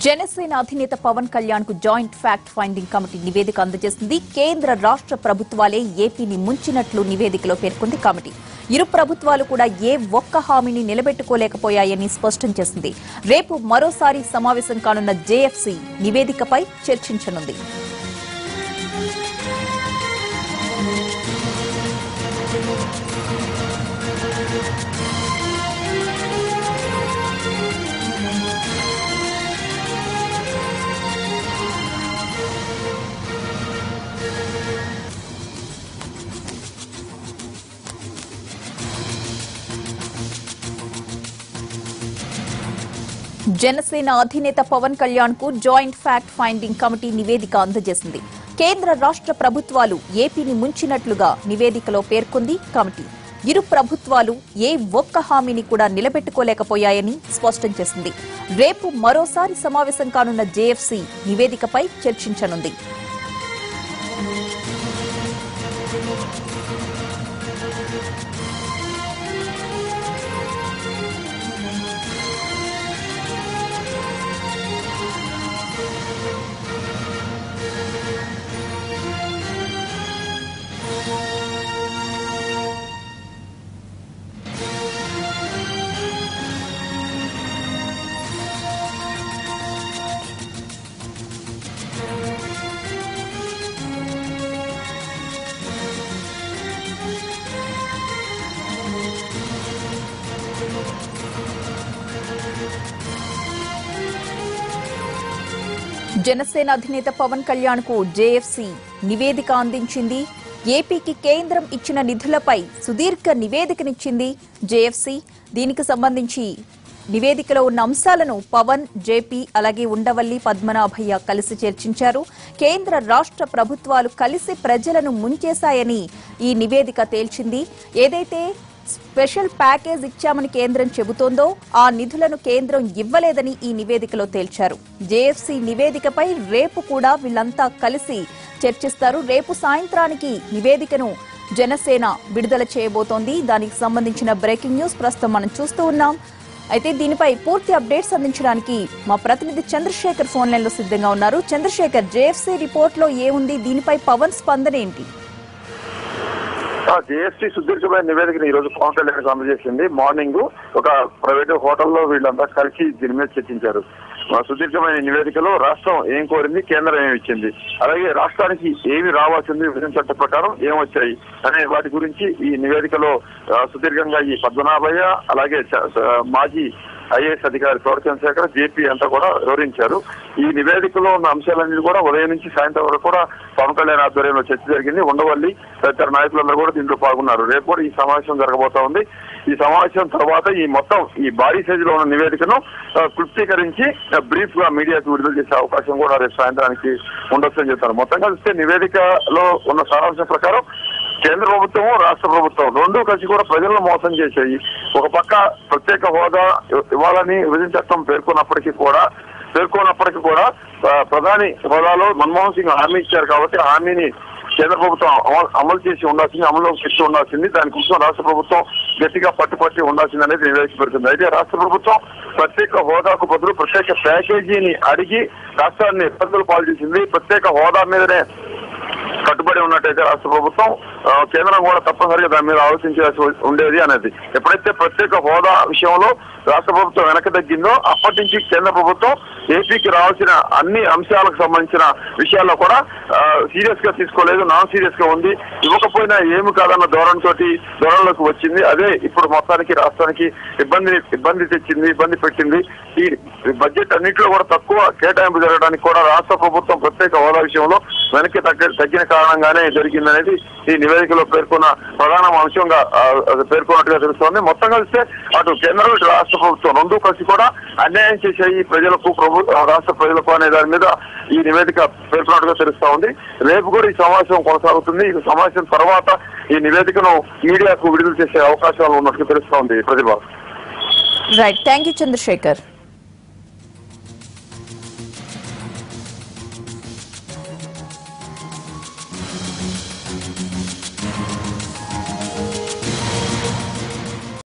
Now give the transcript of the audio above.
జనసేన అధినేత పవన్ కళ్యాణ్ కు joint fact finding committee నివేదిక అందజేసింది. కేంద్ర రాష్ట్ర ప్రభుత్వాలే ఏపీని ముంచినట్లు నివేదికలో పేర్కొంది కమిటీ. ఇరు ప్రభుత్వాలు కూడా ఏ ఒక్క హామీని నిలబెట్టుకోలేకపోయాయని స్పష్టం చేసింది. రేపు మరోసారి సమావేశం కానున్న జేఎఫ్సీ నివేదికపై చర్చించనుంది. జనసేన అధినేత పవన్ కళ్యాణ్ కు జాయింట్ ఫ్యాక్ట్ ఫైండింగ్ కమిటీ నివేదిక అందజేసింది. కేంద్ర రాష్ట్ర ప్రభుత్వాలు ఏపీని ముంచినట్లుగా నివేదికలో పేర్కొంది కమిటీ. ఇరు ప్రభుత్వాలు ఏ ఒక్క హామీని కూడా నిలబెట్టుకోలేకపోయాయని స్పష్టం చేసింది. రేపు మరోసారి సమావేశం కానున్న జేఎఫ్సీ నివేదికపై చర్చించనుంది. జనసేన అధినేత పవన్ కళ్యాణ్ కు జేఎఫ్సీ నివేదిక అందించింది. ఏపీకి కేంద్రం ఇచ్చిన నిధులపై సుదీర్ఘ నివేదికనిచ్చింది జేఎఫ్సీ. దీనికి సంబంధించి నివేదికలో ఉన్న అంశాలను పవన్, జేపీ అలాగే ఉండవల్లి పద్మనాభయ్య కలిసి చర్చించారు. కేంద్ర రాష్ట్ర ప్రభుత్వాలు కలిసి ప్రజలను ముంచేశాయని ఈ నివేదిక తేల్చింది. ఏదైతే స్పెషల్ ప్యాకేజ్ ఇచ్చామని కేంద్రం చెబుతోందో ఆ నిధులను కేంద్రం ఇవ్వలేదని ఈ నివేదికలో తేల్చారు. జేఎఫ్సీ నివేదికపై రేపు కూడా వీళ్లంతా కలిసి చర్చిస్తారు. రేపు సాయంత్రానికి నివేదికను జనసేన విడుదల చేయబోతోంది. దానికి సంబంధించిన బ్రేకింగ్ న్యూస్ ప్రస్తుతం మనం చూస్తూ ఉన్నాం. అయితే దీనిపై పూర్తి అప్డేట్స్ అందించడానికి మా ప్రతినిధి చంద్రశేఖర్ ఫోన్ లైన్ లో సిద్ధంగా ఉన్నారు. చంద్రశేఖర్, జేఎఫ్సీ రిపోర్ట్ లో ఏముంది, దీనిపై పవన్ స్పందన ఏంటి? జేఎఫ్సీ సుదీర్ఘమైన నివేదికను ఈ రోజు పవన్ కళ్యాణ్ అందజేసింది. మార్నింగ్ ఒక ప్రైవేట్ హోటల్లో వీళ్ళంతా కలిసి దీని మీద చర్చించారు. సుదీర్ఘమైన నివేదికలో రాష్ట్రం ఏం కోరింది, కేంద్రం ఏమి ఇచ్చింది, అలాగే రాష్ట్రానికి ఏమి రావాల్సింది, విభజన చట్ట ప్రకారం ఏమొచ్చాయి అనే వాటి గురించి ఈ నివేదికలో సుదీర్ఘంగా ఈ పద్మనాభయ్య అలాగే మాజీ ఐఏఎస్ అధికారి తోట చంద్రశేఖర్, జేపీ అంతా కూడా వివరించారు. ఈ నివేదికలో ఉన్న అంశాలన్నీ కూడా ఉదయం నుంచి సాయంత్రం వరకు కూడా పవన్ కళ్యాణ్ ఆధ్వర్యంలో చర్చ జరిగింది. ఉండవల్లి తదితర నాయకులందరూ కూడా దీంట్లో పాల్గొన్నారు. రేపు కూడా ఈ సమావేశం జరగబోతా ఉంది. ఈ సమావేశం తర్వాత ఈ భారీ సైజులో ఉన్న నివేదికను క్లుప్తీకరించి బ్రీఫ్ గా మీడియాకు విడుదల చేసే అవకాశం కూడా రేపు సాయంత్రానికి ఉండొచ్చని చెప్తారు. మొత్తంగా చూస్తే నివేదికలో ఉన్న సారాంశం ప్రకారం కేంద్ర ప్రభుత్వం, రాష్ట్ర ప్రభుత్వం రెండూ కలిసి కూడా ప్రజలను మోసం చేశాయి. ఒక పక్క ప్రత్యేక హోదా ఇవ్వాలని విభజన చట్టం పేర్కొన్నప్పటికీ కూడా ప్రధాని హోదాలో మన్మోహన్ సింగ్ హామీ ఇచ్చారు కాబట్టి ఆ హామీని కేంద్ర ప్రభుత్వం అమలు చేసి ఉండాల్సింది, అమలులోకి తెచ్చి ఉండాల్సింది. దానికోసం రాష్ట్ర ప్రభుత్వం గట్టిగా పట్టుపట్టి ఉండాల్సింది అనేది నివేదిక పెడుతుంది. అయితే రాష్ట్ర ప్రభుత్వం ప్రత్యేక హోదాకు బదులు ప్రత్యేక ప్యాకేజీని అడిగి రాష్ట్రాన్ని ఇబ్బందులు పాలు చేసింది. ప్రత్యేక హోదా మీదనే కట్టుబడి ఉన్నట్టయితే రాష్ట్ర ప్రభుత్వం, కేంద్రం కూడా తప్పనిసరిగా దాని మీద ఆలోచించాల్సి ఉండేది అనేది. ఎప్పుడైతే ప్రత్యేక హోదా విషయంలో రాష్ట్ర ప్రభుత్వం వెనక్కి తగ్గిందో అప్పటి నుంచి కేంద్ర ప్రభుత్వం ఏపీకి రావాల్సిన అన్ని అంశాలకు సంబంధించిన విషయాల్లో కూడా సీరియస్ గా తీసుకోలేదు, నాన్ సీరియస్ గా ఉంది. ఇవ్వకపోయినా ఏమి కాదన్న ధోరణిలోకి వచ్చింది. అదే ఇప్పుడు మొత్తానికి రాష్ట్రానికి ఇబ్బంది తెచ్చింది, ఇబ్బంది పెట్టింది. ఈ బడ్జెట్ అన్నింటిలో కూడా తక్కువ కేటాయింపు జరగడానికి కూడా రాష్ట్ర ప్రభుత్వం ప్రత్యేక హోదా విషయంలో వెనక్కి తగ్గిన కారణంగానే జరిగిందనేది ఈ నివేదికలో పేర్కొన్న ప్రధాన అంశంగా పేర్కొన్నట్టుగా తెలుస్తోంది. మొత్తం కలిస్తే అటు కేంద్రం, ఇటు రాష్ట్ర ప్రభుత్వం రెండూ కలిసి కూడా అన్యాయం చేశాయి ప్రజలకు, రాష్ట్ర ప్రజలకు అనే దాని మీద ఈ నివేదిక పేర్కొన్నట్టుగా తెలుస్తా ఉంది. రేపు కూడా ఈ సమావేశం కొనసాగుతుంది. ఈ సమావేశం తర్వాత ఈ నివేదికను మీడియాకు విడుదల చేసే అవకాశాలు ఉన్నట్టుగా తెలుస్తా ఉంది. ప్రతిభ. Right, thank you Chandrasekhar.